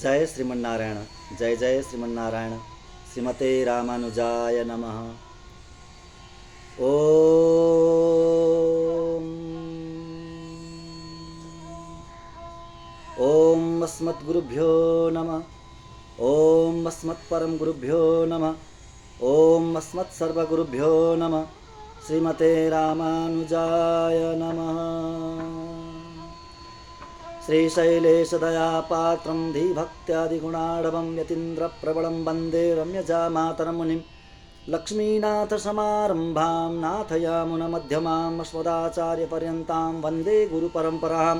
जय श्रीमन्नारायण। जय जय श्रीमन्नारायण। श्रीमते रामानुजाय नमः। ओम अस्मद्गुरुभ्यो नमः। ओम अस्मत्परम गुरुभ्यो नमः। ओम अस्मत्सर्वगुरुभ्यो नमः। श्रीमते रामानुजाय नमः। श्रीशैलेशदयापात्रं धीभक्त्यादिगुणाढवं यतीन्द्रप्रबलं वन्दे रम्यजामातरं मुनिं। लक्ष्मीनाथसमारम्भां नाथयामुनमध्यमाम् अस्मदाचार्यपर्यन्तां वन्दे गुरुपरम्परां।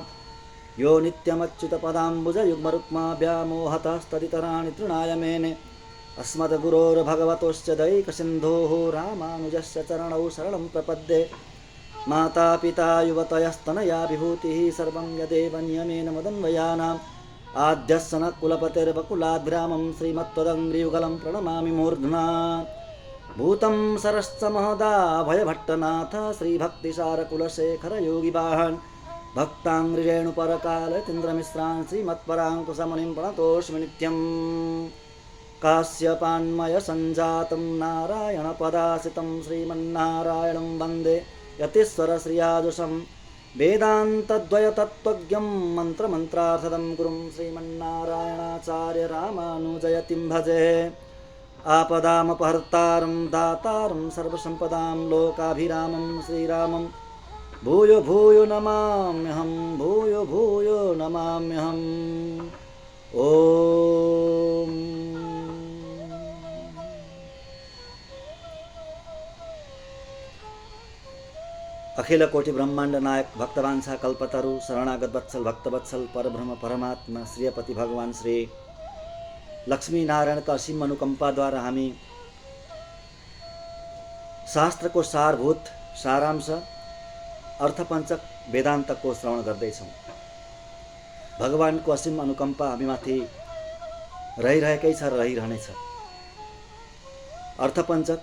यो नित्यमच्युतपदाम्बुजयुग्मरुक्माभ्यामोहतस्तदितराणि तृणाय मेने। अस्मद्गुरोर्भगवतोश्च दैकसिन्धोः रामानुजस्य चरणौ शरणं प्रपद्ये। माता पिता युवतयस्तनया विभूतिः सर्वं यदेव नियमेन मदन्वयानाम्। आद्यस्य न कुलपतिर्वकुलाद्ग्रामं श्रीमत्त्वदङ्घ्रियुगलं प्रणमामि मूर्ध्ना। भूतं सरश्च महदाभयभट्टनाथ श्रीभक्तिसारकुलशेखर योगिवाहान्। भक्ताङ्घ्रिरेणुपरकालतीन्द्रमिश्रान् श्रीमत्पराङ्कुशमुनिं प्रणतोऽस्मि नित्यम्। काश्यपान्मयसञ्जातं नारायणपदाश्रितं श्रीमन्नारायणं वन्दे यतीश्वरश्रियाजुषं। वेदान्तद्वयतत्त्वज्ञं मन्त्रमन्त्रार्थदं गुरुं श्रीमन्नारायणाचार्य रामानुजयतिं भजे। आपदामपहर्तारं दातारं सर्वसम्पदां लोकाभिरामं श्रीरामं भूयो भूयो नमाम्यहं। भूयो भूयो नमाम्यहम्। ओम अखिल कोटि ब्रह्मांड नायक भक्तवांछा कल्पतरु शरणागत वत्सल भक्तवत्सल परब्रह्म परमात्मा श्रीपति भगवान श्री लक्ष्मी नारायण का असीम अनुकंपा द्वारा हामी शास्त्र को सारभूत सारांश अर्थपञ्चक वेदांत को श्रवण गर्दैछौं। भगवान को असीम अनुकंपा हामीमाथि रहिरहेकै छ र रहिरहनेछ। अर्थपञ्चक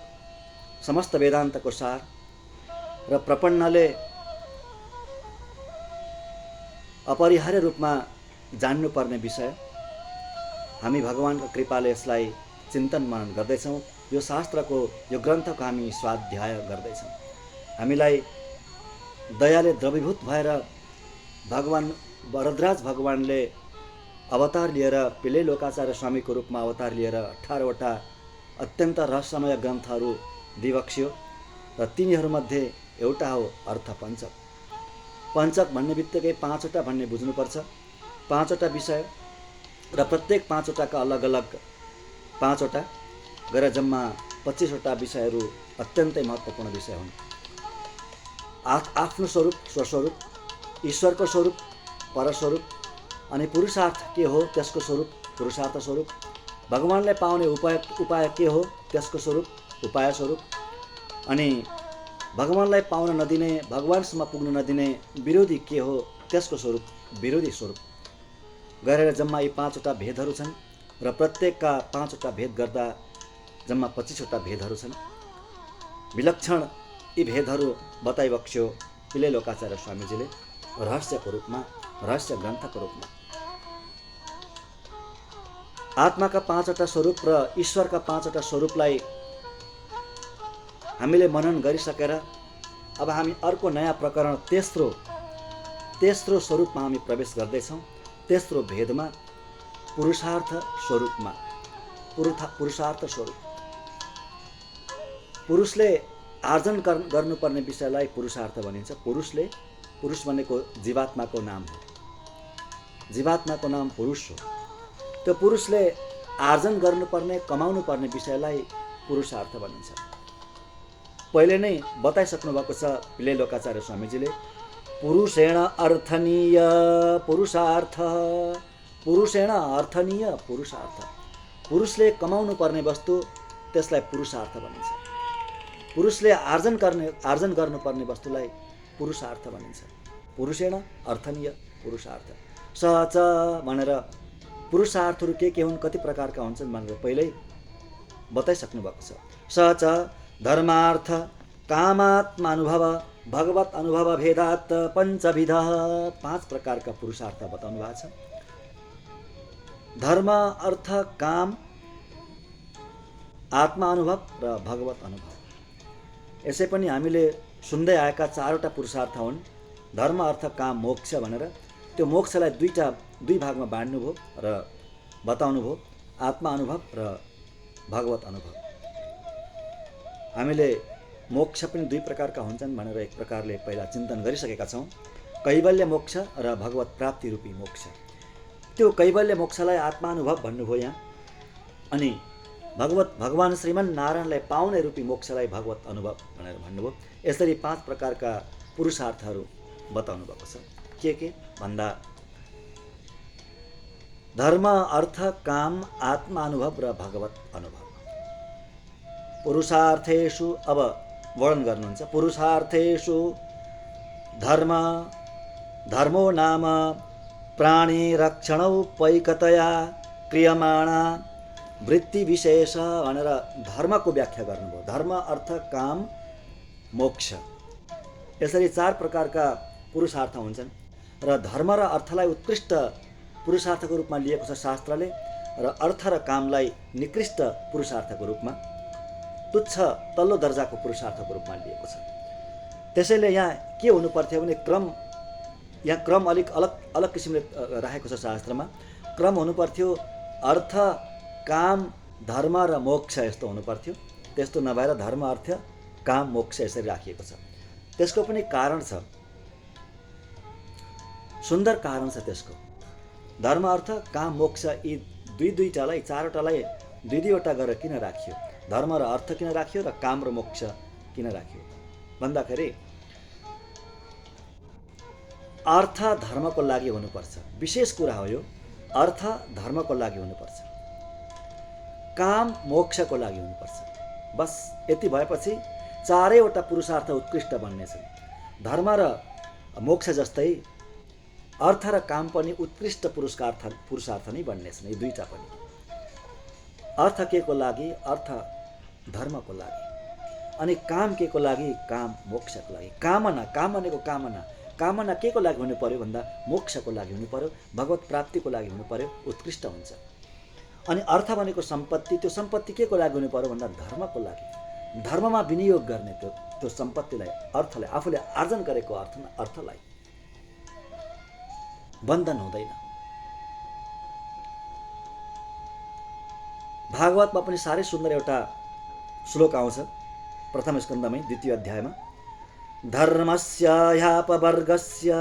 समस्त वेदांत को सार र प्रपन्नले अपरिहार्य रूपमा जान्नुपर्ने विषय। हामी भगवानको कृपाले यसलाई चिन्तन मनन गर्दैछौँ। यो शास्त्रको यो ग्रन्थको हामी स्वाध्याय गर्दैछौँ। हामीलाई दयाले द्रवीभूत भएर भगवान वरदराज भगवानले अवतार लिएर पिलै लोकाचार्य स्वामीको रूपमा अवतार लिएर 18 वटा अत्यन्त रहस्यमय ग्रन्थहरू दिबक्स्यो र तिनीहरूमध्ये एउटा हो अर्थपञ्चक। पञ्चक भन्ने बित्तिकै 5 वटा भन्ने बुझ्नुपर्छ। 5 वटा विषय र प्रत्येक 5 वटाका अलग अलग 5 वटा गरेर जम्मा 25 वटा विषयहरू अत्यन्तै महत्त्वपूर्ण विषय हुन्। आफ्नो स्वरूप स्वस्वरूप, ईश्वरको स्वरूप परस्वरूप, अनि पुरुषार्थ के हो त्यसको स्वरूप पुरुषार्थ स्वरूप, भगवानलाई पाउने उपाय के हो त्यसको स्वरूप उपाय स्वरूप, अनि भगवानलाई पाउन नदिने भगवानसम्म पुग्न नदिने विरोधी के हो त्यसको स्वरूप विरोधी स्वरूप गरेर जम्मा यी 5 वटा भेदहरू छन् र प्रत्येकका 5 वटा भेद गर्दा जम्मा 25 वटा भेदहरू छन्। विलक्षण यी भेदहरू बताइबक्स्यो पिलै लोकाचार्य स्वामीजीले रहस्यको रूपमा रहस्य ग्रन्थको रूपमा। आत्माका 5 वटा स्वरूप र ईश्वरका 5 वटा स्वरूपलाई हामीले मनन गरिसकेर अब हामी अर्को नयाँ प्रकरण तेस्रो स्वरूपमा हामी प्रवेश गर्दैछौँ। तेस्रो भेदमा पुरुषार्थ स्वरूपमा पुरुषार्थ स्वरूप। पुरुषले आर्जन गर्नुपर्ने विषयलाई पुरुषार्थ भनिन्छ। पुरुष भनेको जीवात्माको नाम हो। जीवात्माको नाम पुरुष हो। त्यो पुरुषले आर्जन गर्नुपर्ने कमाउनु पर्ने विषयलाई पुरुषार्थ भनिन्छ। पहिले नै बताइसक्नु भएको छ पिलै लोकाचार्य स्वामीजीले पुरुषेण अर्थनीय पुरुषार्थ। पुरुषेण अर्थनीय पुरुषार्थ। पुरुषले कमाउनु पर्ने वस्तु त्यसलाई पुरुषार्थ भनिन्छ। पुरुषले आर्जन गर्नुपर्ने वस्तुलाई पुरुषार्थ भनिन्छ। पुरुषेण अर्थनीय पुरुषार्थ। सच भनेर पुरुषार्थहरू के हुन् कति प्रकारका हुन्छन् भनेर पहिल्यै बताइसक्नु भएको छ। सच धर्मार्थ कामात्मानुभव भगवत अनुभव भेदात् 5 विध 5 प्रकारका पुरुषार्थ बताउनु भएको छ। धर्म, अर्थ, काम, आत्मा अनुभव र भगवत अनुभव। यसै पनि हामीले सुन्दै आएका चारवटा पुरुषार्थ हुन् धर्म, अर्थ, काम, मोक्ष भनेर। त्यो मोक्षलाई दुई भागमा बाँड्नुभयो र बताउनुभयो, आत्मा अनुभव र भगवत अनुभव। हामीले मोक्ष पनि दुई प्रकारका हुन्छन् भनेर एक प्रकारले पहिला चिन्तन गरिसकेका छौँ, कैवल्य मोक्ष र भगवत प्राप्ति रूपी मोक्ष। त्यो कैवल्य मोक्षलाई आत्मानुभव भन्नुभयो यहाँ, अनि भगवान श्रीमन नारायणलाई पाउने रूपी मोक्षलाई भगवत अनुभव भनेर भन्नुभयो। यसरी 5 प्रकारका पुरुषार्थहरू बताउनु भएको छ। के भन्दा धर्म, अर्थ, काम, आत्मा अनुभव र भगवत अनुभव। पुरुषार्थेषु अब वर्णन गर्नुहुन्छ। पुरुषार्थेषु धर्मो नाम प्राणी रक्षणोपैकतया क्रियमाणा वृत्ति विशेष भनेर धर्मको व्याख्या गर्नुभयो। धर्म, अर्थ, काम, मोक्ष, यसरी 4 प्रकारका पुरुषार्थ हुन्छन् र धर्म र अर्थलाई उत्कृष्ट पुरुषार्थको रूपमा लिएको छ शास्त्रले, र अर्थ र कामलाई निकृष्ट पुरुषार्थको रूपमा, तुच्छ तल्लो दर्जाको पुरुषार्थको रूपमा लिएको छ। त्यसैले यहाँ के हुनु पर्थ्यो भने क्रम अलिक अलग किसिमले राखेको छ शास्त्रमा। क्रम हुनु पर्थ्यो अर्थ, काम, धर्म र मोक्ष, यस्तो हुनु पर्थ्यो। त्यस्तो नभएर धर्म, अर्थ, काम, मोक्ष यसरी राखिएको छ। त्यसको पनि कारण छ, सुन्दर कारण छ त्यसको। धर्म, अर्थ, काम, मोक्ष यी दुईटालाई, 4वटालाई दुईवटा गरेर किन राखियो? धर्म र अर्थ किन राखियो र काम र मोक्ष किन राखियो भन्दाखेरि अर्थ धर्मको लागि हुनुपर्छ, विशेष कुरा हो यो। अर्थ धर्मको लागि हुनुपर्छ, काम मोक्षको लागि हुनुपर्छ। बस यति भएपछि 4वटा पुरुषार्थ उत्कृष्ट बन्नेछन्। धर्म र मोक्ष जस्तै अर्थ र काम पनि उत्कृष्ट पुरुषार्थ नै बन्नेछन्। यी दुईटा पनि अर्थ के को लागि? अर्थ धर्मको लागि, अनि काम के को लागि? काम मोक्षको लागि। काम भनेको कामना के को लागि हुनु पर्यो भन्दा मोक्षको लागि हुनु पर्यो, भगवत प्राप्तिको लागि हुनु पर्यो, उत्कृष्ट हुन्छ। अनि अर्थ भनेको सम्पत्ति, त्यो सम्पत्ति के को लागि हुनु पर्यो भन्दा धर्मको लागि, धर्ममा विनियोग गर्ने त्यो सम्पत्तिलाई, अर्थलाई, आफूले आर्जन गरेको अर्थलाई बन्धन हुँदैन। भागवतमा पनि साह्रै सुन्दर एउटा श्लोक आउँछ, प्रथम स्कन्धमै 2य अध्यायमा। धर्मस्य ह्यापवर्गस्य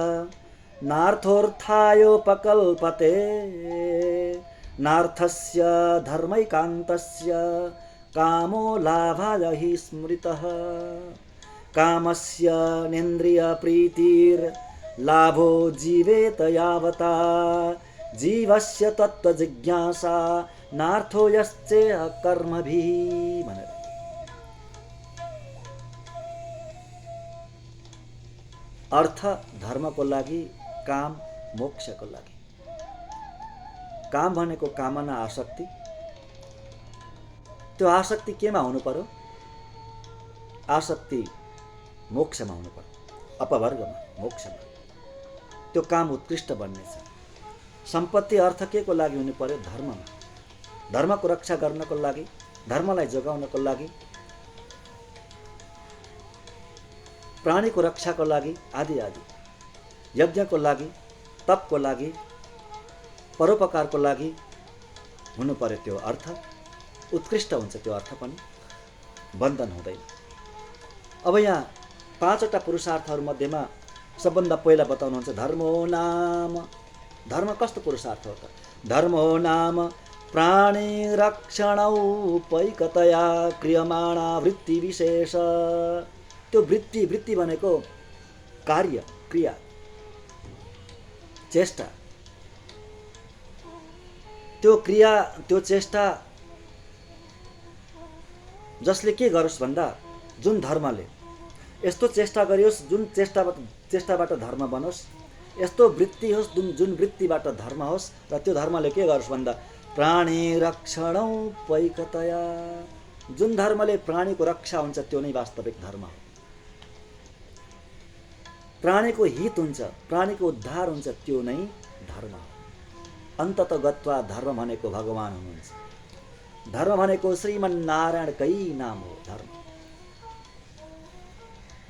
नार्थोऽर्थायोपकल्पते नार्थस्य धर्मैकान्तस्य कामो लाभाय हि स्मृतः कामस्य नेन्द्रियप्रीतिर्लाभो जीवेत यावता जीवस्य तत्त्वजिज्ञासा नार्थो यश्चेह कर्मभिः भनेर। अर्थ धर्मको लागि, काम मोक्षको लागि। काम भनेको कामना, आसक्ति। त्यो आसक्ति केमा हुनु पर्यो? आसक्ति मोक्षमा हुनु पर्यो, अपवर्गमा, मोक्षमा। त्यो काम उत्कृष्ट बन्नेछ। सम्पत्ति, अर्थ के को लागि हुनु पर्यो? धर्ममा, धर्मको रक्षा गर्नको लागि, धर्मलाई जोगाउनको लागि, प्राणीको रक्षाको लागि, आदि आदि, यज्ञको लागि, तपको लागि, परोपकारको लागि हुनु पर्यो त्यो अर्थ। उत्कृष्ट हुन्छ त्यो अर्थ पनि, बन्धन हुँदैन। अब यहाँ 5वटा पुरुषार्थहरू मध्येमा सबभन्दा पहिला बताउनुहुन्छ धर्मो नाम। धर्म कस्तो पुरुषार्थ हो त? धर्मो नाम प्राणी रक्षणोपैकतया क्रियमाणा वृत्ति विशेष। त्यो वृत्ति भनेको कार्य, क्रिया, चेष्टा। त्यो क्रिया, त्यो चेष्टा जसले के गरोस् भन्दा जुन धर्मले यस्तो चेष्टा गरियोस्, जुन चेष्टाबाट धर्म बनोस्, यस्तो वृत्ति होस् जुन वृत्तिबाट धर्म होस्, र त्यो धर्मले के गरोस् भन्दा प्राणी रक्षणोपैकतया, जुन धर्मले प्राणीको रक्षा हुन्छ त्यो नै वास्तविक धर्म हो। प्राणीको हित हुन्छ, प्राणीको उद्धार हुन्छ, त्यो नै धर्म हो। अन्तत गत्वा धर्म भनेको भगवान हुनुहुन्छ। धर्म भनेको श्रीमन्नारायणकै नाम हो। धर्म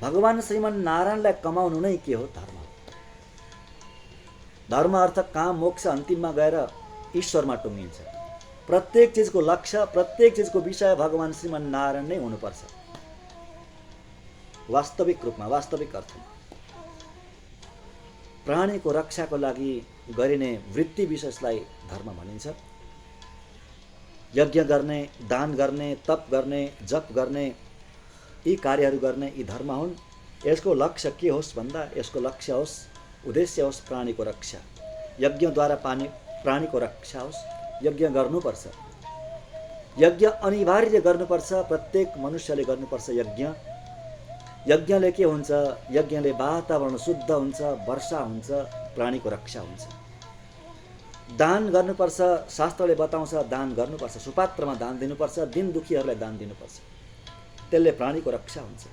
भगवान श्रीमन्नारायणलाई कमाउनु नै के हो? धर्म। धर्म अर्थ काम मोक्ष अन्तिममा गएर ईश्वरमा टुङ्गिन्छ। प्रत्येक चिजको लक्ष्य, प्रत्येक चिजको विषय भगवान श्रीमन्नारायण नै हुनुपर्छ। वास्तविक रूपमा, वास्तविक अर्थमा प्राणीको रक्षाको लागि गरिने वृत्ति विशेषलाई धर्म भनिन्छ। यज्ञ गर्ने, दान गर्ने, तप गर्ने, जप गर्ने, यी कार्यहरू गर्ने यी धर्म हुन्। यसको लक्ष्य के होस् भन्दा यसको लक्ष्य होस्, उद्देश्य होस् प्राणीको रक्षा। यज्ञद्वारा प्राणीको रक्षा होस्। यज्ञ गर्नुपर्छ। यज्ञ अनिवार्य गर्नुपर्छ। प्रत्येक मनुष्यले गर्नुपर्छ यज्ञ। यज्ञले के हुन्छ? यज्ञले वातावरण शुद्ध हुन्छ, वर्षा हुन्छ, प्राणीको रक्षा हुन्छ। दान गर्नुपर्छ। शास्त्रले बताउँछ दान गर्नुपर्छ। सुपात्रमा दान दिनुपर्छ। दिन दुखीहरूलाई दान दिनुपर्छ। त्यसले प्राणीको रक्षा हुन्छ।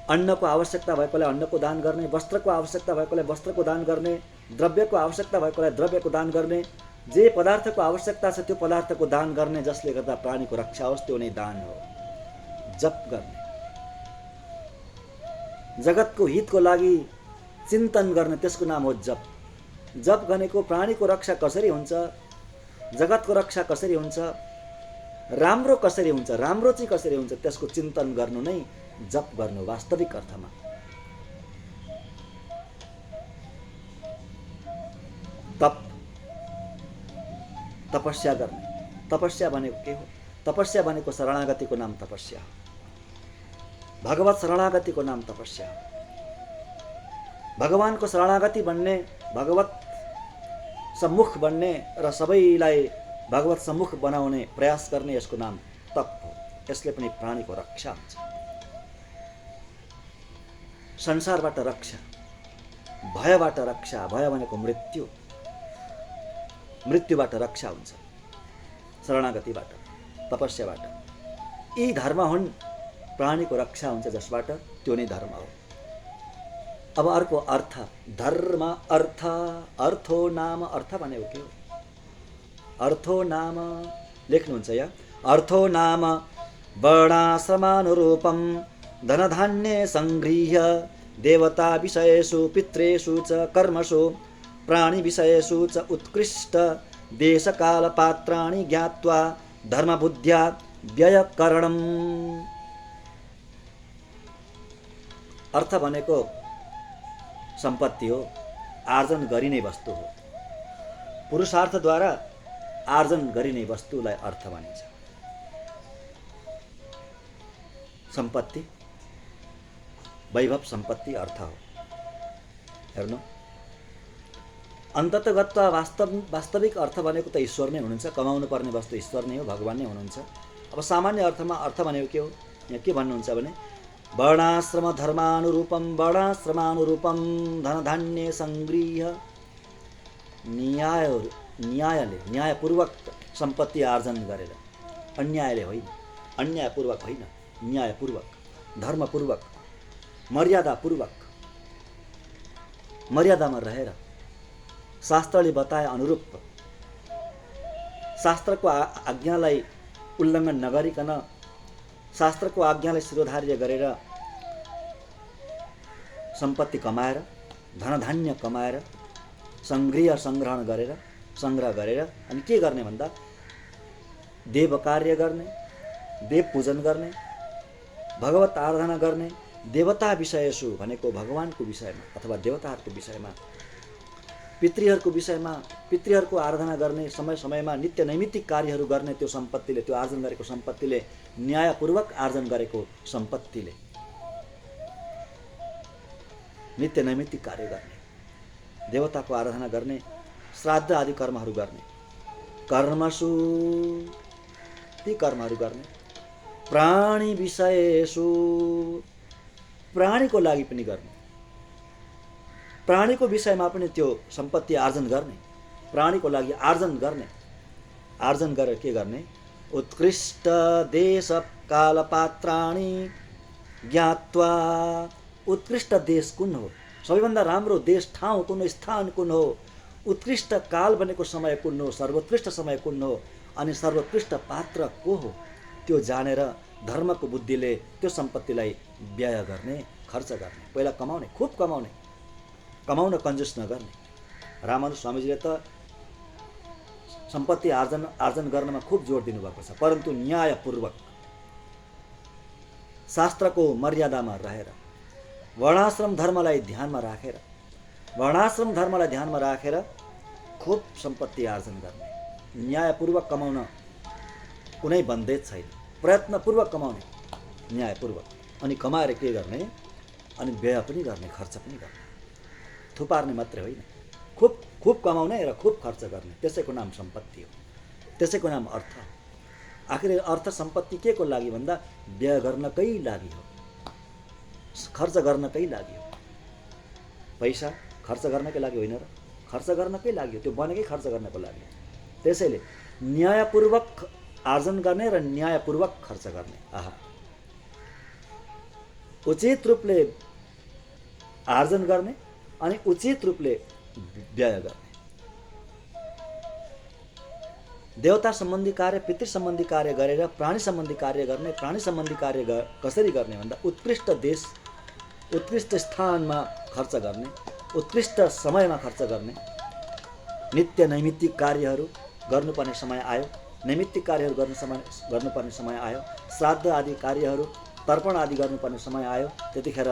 अन्नको आवश्यकता भएकोलाई अन्नको दान गर्ने, वस्त्रको आवश्यकता भएकोलाई वस्त्रको दान गर्ने, द्रव्यको आवश्यकता भएकोलाई द्रव्यको दान गर्ने, जे पदार्थको आवश्यकता छ त्यो पदार्थको दान गर्ने, जसले गर्दा प्राणीको रक्षा होस्, त्यो नै दान हो। जप गर्ने, जगतको हितको लागि चिन्तन गर्ने, त्यसको नाम हो जप। जप भनेको प्राणीको रक्षा कसरी हुन्छ, जगतको रक्षा कसरी हुन्छ, राम्रो कसरी हुन्छ, राम्रो चाहिँ कसरी हुन्छ, त्यसको चिन्तन गर्नु नै जप गर्नु वास्तविक अर्थमा। तप, तपस्या गर्ने। तपस्या भनेको के हो? तपस्या भनेको शरणागतिको नाम तपस्या हो। भगवत शरणागतिको नाम तपस्या हो। भगवानको शरणागति बन्ने, भगवत सम्मुख बन्ने र सबैलाई भगवत सम्मुख बनाउने प्रयास गर्ने, यसको नाम तप हो। यसले पनि प्राणीको रक्षा हुन्छ। संसारबाट रक्षा, भयबाट रक्षा। भय भनेको मृत्यु, मृत्युबाट रक्षा हुन्छ शरणागतिबाट, तपस्याबाट। यी धर्म हुन् प्राणीको रक्षा हुन्छ जसबाट, त्यो नै धर्म हो। अब अर्को अर्थ, धर्म अर्थ। अर्थो नाम, अर्थ भनेको के हो? अर्थो नाम लेख्नुहुन्छ यहाँ। अर्थो नाम वर्णाश्रमानुरूपं धनधान्ये संगृह्य देवता विषयेषु पितृषु च कर्मसु प्राणी विषयेषु च उत्कृष्ट देशकाल पात्राणि ज्ञात्वा धर्मबुद्ध्या व्ययकरणम्। अर्थ भनेको सम्पत्ति हो, आर्जन गरिने वस्तु हो। पुरुषार्थद्वारा आर्जन गरिने वस्तुलाई अर्थ भनिन्छ। सम्पत्ति, वैभव सम्पत्ति अर्थ हो। हेर्नु, अन्ततगत्वा वास्तविक अर्थ भनेको त ईश्वर नै हुनुहुन्छ। कमाउनु पर्ने वस्तु ईश्वर नै हो, भगवान नै हुनुहुन्छ। अब सामान्य अर्थमा अर्थ भनेको के हो? यहाँ के भन्नुहुन्छ भने वर्णाश्रम धर्मानुरूपम, वर्णाश्रमानुरूपम धनधान्य संगृह्य, न्यायले, न्यायपूर्वक सम्पत्ति आर्जन गरेर, अन्यायले होइन, अन्यायपूर्वक होइन, न्यायपूर्वक, धर्मपूर्वक, मर्यादापूर्वक, मर्यादामा रहेर, शास्त्रले बताए अनुरूप, शास्त्रको आज्ञालाई उल्लङ्घन नगरिकन, शास्त्रको आज्ञालाई शिरोधार्य गरेर सम्पत्ति कमाएर, धनधान्य कमाएर, संग्रह गरेर अनि के गर्ने भन्दा देव कार्य गर्ने, देव पूजन गर्ने, भगवत आराधना गर्ने, देवता विषयसु भनेको भगवानको विषयमा अथवा देवताहरूको विषयमा, पितृहरूको विषयमा, पितृहरूको आराधना गर्ने, समय समयमा नित्य नैमित्तिक कार्यहरू गर्ने, त्यो सम्पत्तिले, त्यो आर्जन गरेको सम्पत्तिले, न्यायपूर्वक आर्जन गरेको सम्पत्तिले नित्य नैमित्तिक कार्य गर्ने, देवताको आराधना गर्ने, श्राद्ध आदि कर्महरू गर्ने, कर्मसु ती कर्महरू गर्ने, प्राणी विषयसु प्राणीको लागि पनि गर्ने, प्राणीको विषयमा पनि त्यो सम्पत्ति आर्जन गर्ने, प्राणीको लागि आर्जन गर्ने, आर्जन गरेर के गर्ने? उत्कृष्ट देश काल पात्राणि ज्ञात्वा। उत्कृष्ट देश कुन हो? सबैभन्दा राम्रो देश, ठाउँ कुन हो, स्थान कुन हो, उत्कृष्ट काल भनेको समय कुन हो, सर्वोत्कृष्ट समय कुन हो, अनि सर्वोत्कृष्ट पात्र को हो, त्यो जानेर धर्मको बुद्धिले त्यो सम्पत्तिलाई व्यय गर्ने, खर्च गर्ने। पहिला कमाउने, खुब कमाउने, कमाउन कन्जुस नगर्ने। रामानुज स्वामीजीले त सम्पत्ति आर्जन गर्नमा खुब जोड दिनुभएको छ, परन्तु न्यायपूर्वक शास्त्रको मर्यादामा रहेर, वर्णाश्रम धर्मलाई ध्यानमा राखेर खुब सम्पत्ति आर्जन गर्ने, न्यायपूर्वक कमाउन कुनै बन्देज छैन। प्रयत्नपूर्वक कमाउने, न्यायपूर्वक, अनि कमाएर के गर्ने, अनि व्यय पनि गर्ने, खर्च पनि गर्ने। थुपार्ने मात्रै होइन, खुब कमाउने र खुब खर्च गर्ने, त्यसैको नाम सम्पत्ति हो, त्यसैको नाम अर्थ। आखिर अर्थ सम्पत्ति के को लागि भन्दा व्यय गर्नकै लागि हो, खर्च गर्नकै लागि हो। पैसा खर्च गर्नकै लागि होइन र, खर्च गर्नकै लागि हो, त्यो बनेकै खर्च गर्नको लागि। त्यसैले न्यायपूर्वक आर्जन गर्ने र न्यायपूर्वक खर्च गर्ने। उचित रूपले आर्जन गर्ने अनि उचित रूपले व्यय गर्ने। देवता सम्बन्धी कार्य, पितृ सम्बन्धी कार्य गरेर प्राणी सम्बन्धी कार्य गर्ने। प्राणी सम्बन्धी कार्य कसरी गर्ने भन्दा उत्कृष्ट देश, उत्कृष्ट स्थानमा खर्च गर्ने, उत्कृष्ट समयमा खर्च गर्ने। नित्य नैमित्तिक कार्यहरू गर्नुपर्ने समय आयो, नैमित्तिक कार्यहरू गर्नुपर्ने समय आयो, श्राद्ध आदि कार्यहरू, तर्पण आदि गर्नुपर्ने समय आयो, त्यतिखेर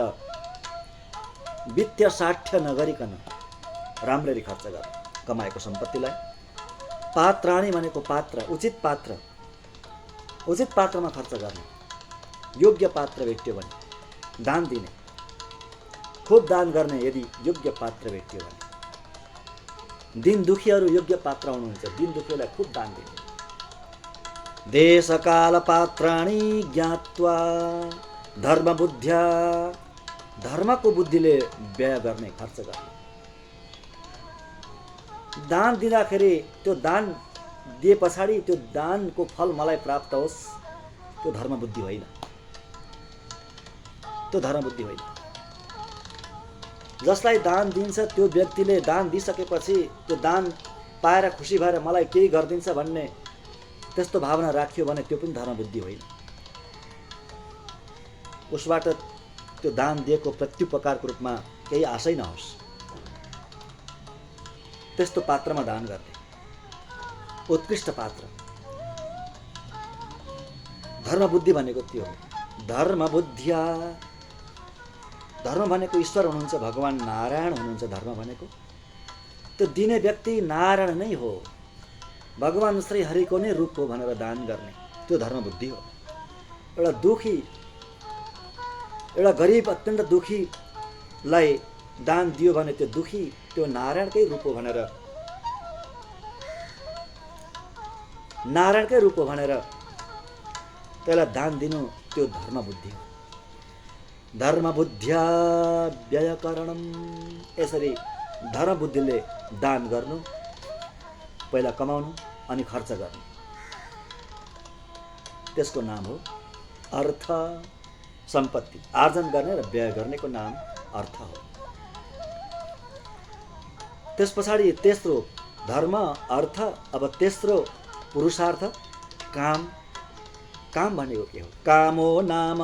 वित्तीय साठ्य नगरिकन राम्ररी खर्च गर्ने कमाएको सम्पत्तिलाई। पात्राणी भनेको पात्र, उचित पात्रमा खर्च गर्ने। योग्य पात्र भेट्यो भने दान दिने, खुब दान गर्ने यदि योग्य पात्र भेट्यो भने। दिन दुखीहरू योग्य पात्र हुनुहुन्छ, दिन दुखीलाई खुब दान दिने। देशकाल पात्राणी ज्ञात्वा धर्मबुद्ध्या, धर्मको बुद्धिले व्यय गर्ने, खर्च गर्ने। दान दिँदाखेरि त्यो दान दिए पछाडि त्यो दानको फल मलाई प्राप्त होस्, त्यो धर्मबुद्धि होइन, त्यो धर्मबुद्धि होइन। जसलाई दान दिन्छ त्यो व्यक्तिले दान दिइसकेपछि त्यो दान पाएर खुसी भएर मलाई केही गरिदिन्छ भन्ने त्यस्तो भावना राख्यो भने त्यो पनि धर्मबुद्धि होइन। उसबाट त्यो दान दिएको प्रत्युपकारको रूपमा केही आशै नहोस्, त्यस्तो पात्रमा दान गर्ने। उत्कृष्ट पात्र, धर्मबुद्धि भनेको त्यो हो। धर्मबुद्ध्या, धर्म भनेको ईश्वर हुनुहुन्छ, भगवान नारायण हुनुहुन्छ। धर्म भनेको त्यो दिने व्यक्ति नारायण नै हो, भगवान श्री हरिको नै रूप हो भनेर दान गर्ने, त्यो धर्मबुद्धि हो। एउटा दुखी, एउटा गरिब अत्यन्त दुखीलाई दान दियो भने त्यो दुखी त्यो नारायणकै रूप हो भनेर, नारायणकै रूप हो भनेर त्यसलाई दान दिनु, त्यो धर्मबुद्धि हो। धर्मबुद्ध्या व्ययकरणम, यसरी धर्मबुद्धिले दान गर्नु, पहिला कमाउनु अनि खर्च गर्नु, त्यसको नाम हो अर्थ। सम्पत्ति आर्जन गर्ने र व्यय गर्नेको नाम अर्थ हो। त्यस पछाडि तेस्रो धर्म, अर्थ। अब तेस्रो पुरुषार्थ, काम। काम भनेको के हो? कामो नाम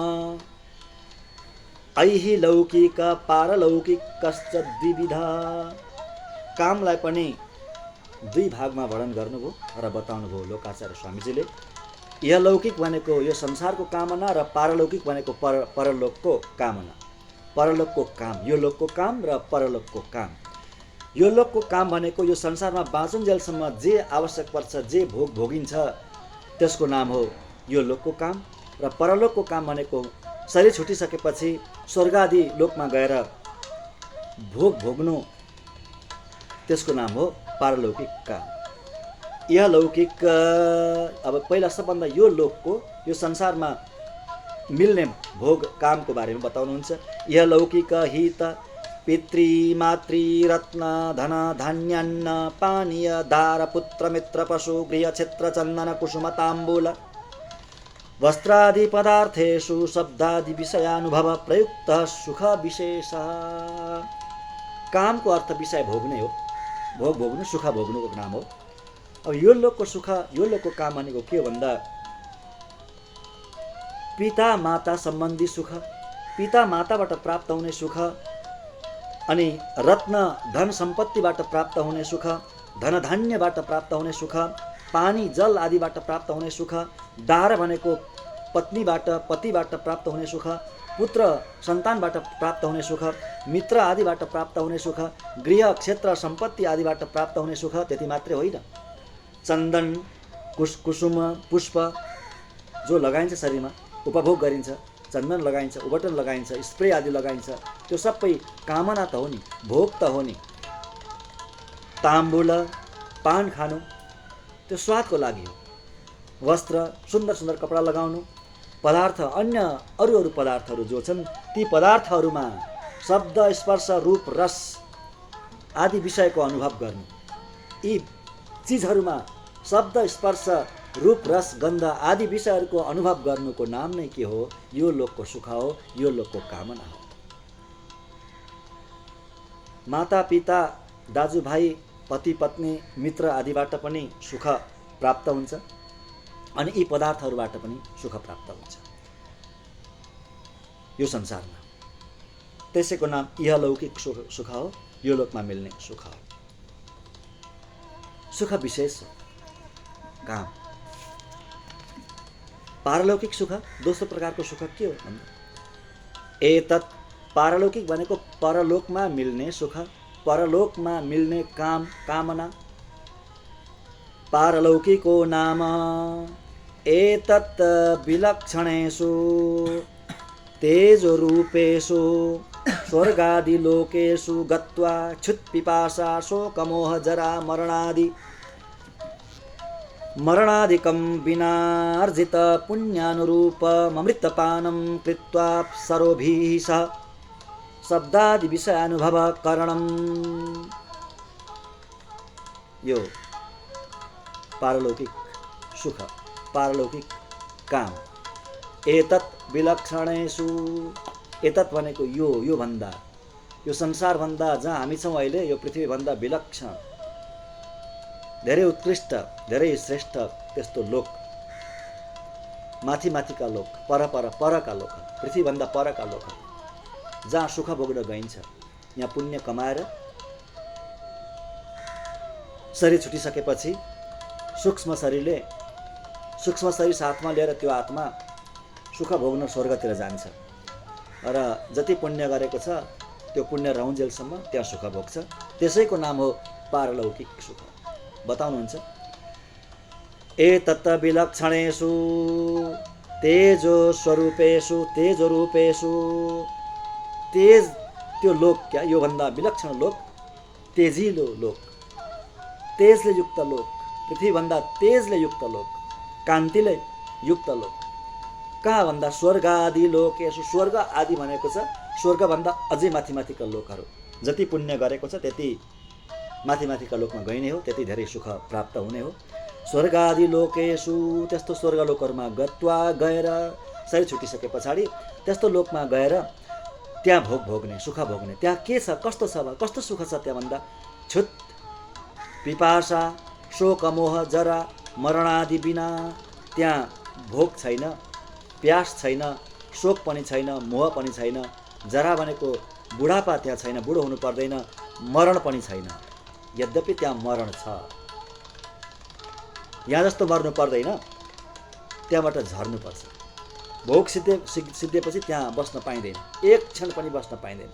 ऐहि लौकिक पारलौकिक कश्च द्विविधा। कामलाई पनि दुई भागमा वर्णन गर्नुभयो र बताउनुभयो लोकाचार्य स्वामीजीले। यह लौकिक भनेको यो संसारको कामना र पारलौकिक भनेको परलोकको कामना। परलोकको काम, यो लोकको काम र परलोकको काम। यो लोकको काम भनेको यो संसारमा बाँचुन्जेलसम्म जे आवश्यक पर्छ, जे भोग भोगिन्छ, त्यसको नाम हो यो लोकको काम। र परलोकको काम भनेको शरीर छुटिसकेपछि स्वर्ग आदि लोकमा गएर भोग भोग्नु, त्यसको नाम हो पारलौकिक काम। यह लौकिक, अब पहिला सबभन्दा यो लोकको, यो संसारमा मिल्ने भोग कामको बारेमा बताउनुहुन्छ। यह लौकिक हित पितृ मातृ रत्न धन धान्यान्न पानीय दार पुत्र मित्र पशु गृह क्षेत्र चन्दन कुसुम ताम्बूल वस्त्रादि पदार्थेषु शब्दादि विषयानुभव प्रयुक्त सुख विशेष। कामको अर्थ विषय भोग्नै हो। भोग भोग्नु, सुख भोग्नुको नाम हो। अब यो लोकको सुख, यो लोकको काम भनेको के हो भन्दा पिता माता सम्बन्धी सुख, पिता माताबाट प्राप्त हुने सुख, अनि रत्न धन सम्पत्तिबाट प्राप्त हुने सुख, धनधान्यबाट प्राप्त हुने सुख, पानी जल आदिबाट प्राप्त हुने सुख, दार भनेको पत्नीबाट पतिबाट प्राप्त हुने सुख, पुत्र सन्तानबाट प्राप्त हुने सुख, मित्र आदिबाट प्राप्त हुने सुख, गृह क्षेत्र सम्पत्ति आदिबाट प्राप्त हुने सुख, त्यति मात्रै होइन। चन्दन कुसुम पुष्प जो लगाइन्छ शरीरमा, उपभोग गरिन्छ, चन्दन लगाइन्छ, उबटन लगाइन्छ, स्प्रे आदि लगाइन्छ, त्यो सबै कामना त हो नि, भोग त हो नि। ताम्बुल पान खानु त्यो स्वादको लागि हो। वस्त्र सुन्दर सुन्दर कपडा लगाउनु, पदार्थ अन्य अरू पदार्थहरू जो छन् ती पदार्थहरूमा शब्द स्पर्श रूप रस आदि विषयको अनुभव गर्नु, यी चिजहरूमा शब्द स्पर्श रूप रस गन्ध आदि विषयहरूको अनुभव गर्नुको नाम नै के हो? यो लोकको सुख हो, यो लोकको कामना हो। माता पिता दाजुभाइ पति पत्नी मित्र आदिबाट पनि सुख प्राप्त हुन्छ, अनि यी पदार्थहरूबाट पनि सुख प्राप्त हुन्छ यो संसारमा। त्यसैको नाम इहलौकिक सुख हो, यो लोकमा मिल्ने सुख हो। सुख विशेष हो, काम। पारलौकिक सुख दोस्रो प्रकारको सुख के हो भन्दा एतत् पारलौकिक भनेको परलोकमा मिल्ने सुख, परलोकमा मिल्ने काम कामना। पारलौकिको नाम एतत् विलक्षणेषु तेजरूपेषु स्वर्गादिलोकेषु गत्वा क्षुत्पिपासा शोकमोह जरा मरणादिकं विनार्जित पुण्यानुरूपममृतपानं कृत्वा सरोभिः सह शब्दादि विषयानुभव करणम्। यो पारलौकिक सुख, पारलौकिक काम। एतत् विलक्षणेषु, एतत् भनेको यो भन्दा, यो संसार भन्दा जहाँ हामी छौँ अहिले, यो पृथ्वी भन्दा विलक्षण, धेरै उत्कृष्ट, धेरै श्रेष्ठ त्यस्तो लोक, माथि माथिका लोक, परका लोक, पृथ्वी भन्दा परका लोक, जहाँ सुख भोग्न गइन्छ। यहाँ पुण्य कमाएर शरीर छुटिसकेपछि सूक्ष्म शरीर साथमा लिएर त्यो आत्मा सुख भोग्न स्वर्गतिर जान्छ, र जति पुण्य गरेको छ त्यो पुण्य रहन्जेलसम्म त्यहाँ सुख भोग्छ। त्यसैको नाम हो पारलौकिक सुख। बताउनुहुन्छ एतत् विलक्षणेषु तेजो स्वरूपेषु तेजरूपेषु, तेज त्यो लोक, क्या यो भन्दा विलक्षण लोक, तेजिलो लोक, तेजले युक्त लोक, पृथ्वी भन्दा तेजले युक्त लोक, कान्तिले युक्त लोक। कहाँ भन्दा स्वर्ग आदि लोकेषु, स्वर्ग आदि भनेको छ स्वर्गभन्दा अझै माथि माथिका लोकहरू। जति पुण्य गरेको छ त्यति माथि माथिका लोकमा गइने हो, त्यति धेरै सुख प्राप्त हुने हो। स्वर्ग आदि लोकेषु, त्यस्तो स्वर्गलोकहरूमा गत्वा गएर, शरीर छुटिसके पछाडि त्यस्तो लोकमा गएर त्यहाँ भोग भोग्ने, सुख भोग्ने। त्यहाँ के छ, कस्तो छ, कस्तो सुख छ त्यहाँ भन्दा छुत पिपासा शोकमोह जरा मरणादि बिना, त्यहाँ भोग छैन, प्यास छैन, शोक पनि छैन, मोह पनि छैन, जरा भनेको बुढापा त्यहाँ छैन, बुढो हुनु पर्दैन, मरण पनि छैन। यद्यपि त्यहाँ मरण छ, यहाँ जस्तो मर्नु पर्दैन, त्यहाँबाट झर्नुपर्छ। भोग सिद्धेपछि त्यहाँ बस्न पाइँदैन, एक क्षण पनि बस्न पाइँदैन।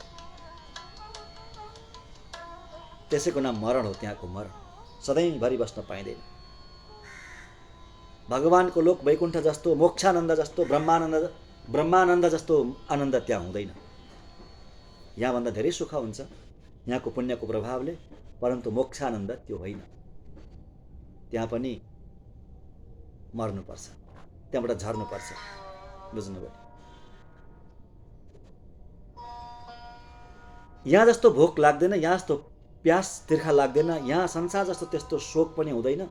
त्यसैको नाम मरण हो, त्यहाँको मरण, सधैँभरि बस्न पाइँदैन। भगवानको लोक वैकुण्ठ जस्तो, मोक्षानन्द जस्तो, ब्रह्मानन्द जस्तो आनन्द त्यहाँ हुँदैन। यहाँभन्दा धेरै सुख हुन्छ यहाँको पुण्यको प्रभावले, परन्तु मोक्षानन्द त्यो होइन। त्यहाँ पनि मर्नुपर्छ, त्यहाँबाट झर्नुपर्छ। बुझ्नुभयो? यहाँ जस्तो भोक लाग्दैन, यहाँ जस्तो प्यास तिर्खा लाग्दैन, यहाँ संसार जस्तो त्यस्तो शोक पनि हुँदैन,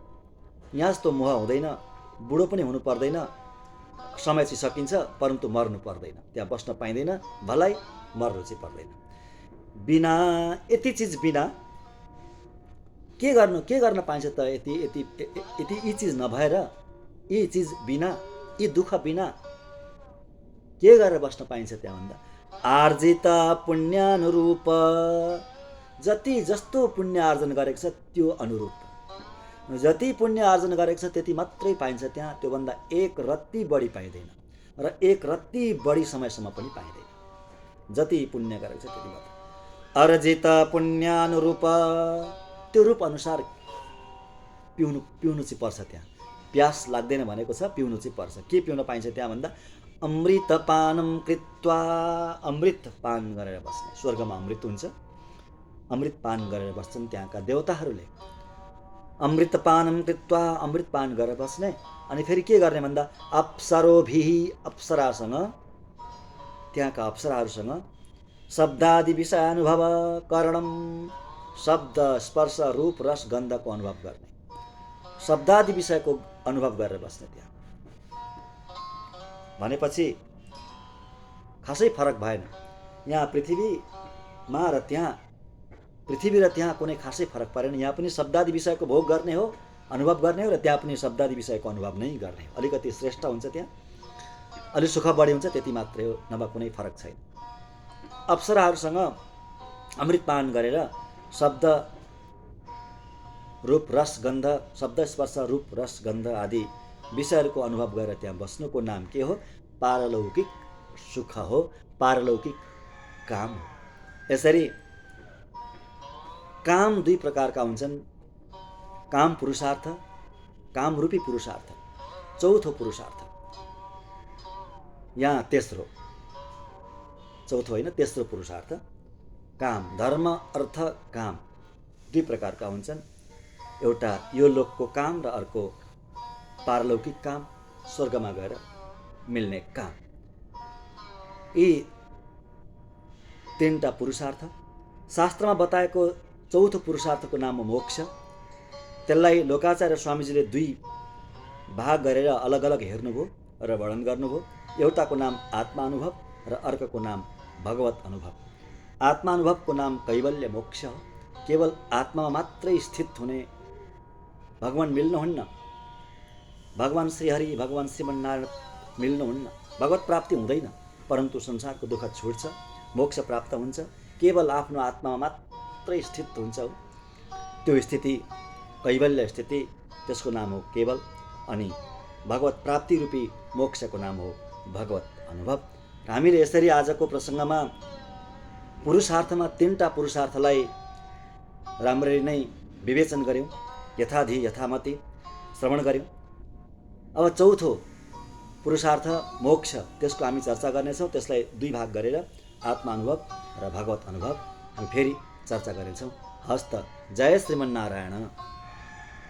यहाँ जस्तो मोह हुँदैन, बुढो पनि हुनु पर्दैन, समय चाहिँ सकिन्छ परन्तु मर्नु पर्दैन, त्यहाँ बस्न पाइँदैन, भलाइ मर्नु चाहिँ पर्दैन। बिना यति चिज बिना के गर्न पाइन्छ त? यति यति यति यी चिज नभएर, यी चिज बिना, यी दुःख बिना के गरेर बस्न पाइन्छ त्यहाँभन्दा? आर्जित पुण्यानुरूप, जति जस्तो पुण्य आर्जन गरेको छ त्यो अनुरूप, जति पुण्य आर्जन गरेको छ त्यति मात्रै पाइन्छ त्यहाँ। त्योभन्दा एक रत्ती बढी पाइँदैन र एक रत्ती बढी समयसम्म पनि पाइँदैन। जति पुण्य गरेको छ त्यति मात्र। अर्जित पुण्यानुरूप, त्यो रूप अनुसार पिउनु चाहिँ पर्छ त्यहाँ। प्यास लाग्दैन भनेको छ, पिउनु चाहिँ पर्छ। के पिउन पाइन्छ त्यहाँ भन्दा? अमृत पानम कृत्वा, अमृत पान गरेर बस्ने। स्वर्गमा अमृत हुन्छ, अमृत पान गरेर बस्छन् त्यहाँका देवताहरूले। अमृत पानम कृत्वा, अमृत पान गरेर बस्ने। अनि फेरि के गर्ने भन्दा? अप्सरोभिः, अप्सरासँग, त्यहाँका अप्सराहरूसँग शब्दादि विषयानुभव करणम, शब्द स्पर्श रूप रस गन्धको अनुभव गर्ने। शब्दादि विषयको अनुभव गरेर बस्ने त्यहाँ भनेपछि खासै फरक भएन। यहाँ पृथ्वीमा र त्यहाँ, पृथ्वी र त्यहाँ कुनै खासै फरक परेन। यहाँ पनि शब्दादि विषयको भोग गर्ने हो, अनुभव गर्ने हो, र त्यहाँ पनि शब्दादि विषयको अनुभव नै गर्ने हो। अलिकति श्रेष्ठ हुन्छ त्यहाँ, अलि सुख बढी हुन्छ, त्यति मात्रै हो, नभए कुनै फरक छैन। अप्सराहरूसँग अमृत पान गरेर शब्द रूप रस गन्ध, शब्द स्पर्श रूप रस गन्ध आदि विषयहरूको अनुभव गरेर त्यहाँ बस्नुको नाम के हो? पारलौकिक सुख हो, पारलौकिक काम हो। यसरी काम दुई प्रकारका हुन्छन्, काम पुरुषार्थ, कामरूपी पुरुषार्थ, चौथो पुरुषार्थ। यहाँ तेस्रो, चौथो होइन, तेस्रो पुरुषार्थ काम। धर्म अर्थ काम दुई प्रकारका हुन्छन्। एउटा यो लोकको काम र अर्को पारलौकिक काम, स्वर्गमा गएर मिल्ने काम। यी तीनटा पुरुषार्थ। शास्त्रमा बताएको चौथो पुरुषार्थको नाम हो मोक्ष। त्यसलाई लोकाचार्य स्वामीजीले दुई भाग गरेर अलग अलग हेर्नुभयो र वर्णन गर्नुभयो। एउटाको नाम आत्मानुभव र अर्कोको नाम भगवत अनुभव। आत्मानुभवको नाम कैवल्य मोक्ष हो। केवल आत्मामा मात्रै स्थित हुने, भगवान मिल्नुहुन्न, भगवान श्रीहरि, भगवान श्रीमन्नारायण मिल्नुहुन्न, भगवत प्राप्ति हुँदैन, परन्तु संसारको दुःख छुट्छ, मोक्ष प्राप्त हुन्छ। केवल आफ्नो आत्मामा मात्रै स्थित हुन्छ त्यो स्थिति कैवल्य स्थिति, त्यसको नाम हो केवल। अनि भगवत प्राप्ति रूपी मोक्षको नाम हो भगवत अनुभव। हामीले यसरी आजको प्रसङ्गमा पुरुषार्थमा तीनटा पुरुषार्थलाई राम्ररी नै विवेचन गऱ्यौँ, यथाधि यथामति श्रवण गऱ्यौँ। अब चौथो पुरुषार्थ मोक्ष, त्यसको हामी चर्चा गर्नेछौँ। त्यसलाई दुई भाग गरेर आत्मानुभव र भगवत अनुभव हामी फेरि चर्चा गर्नेछौँ। हस्त। जय श्रीमन्नारायण।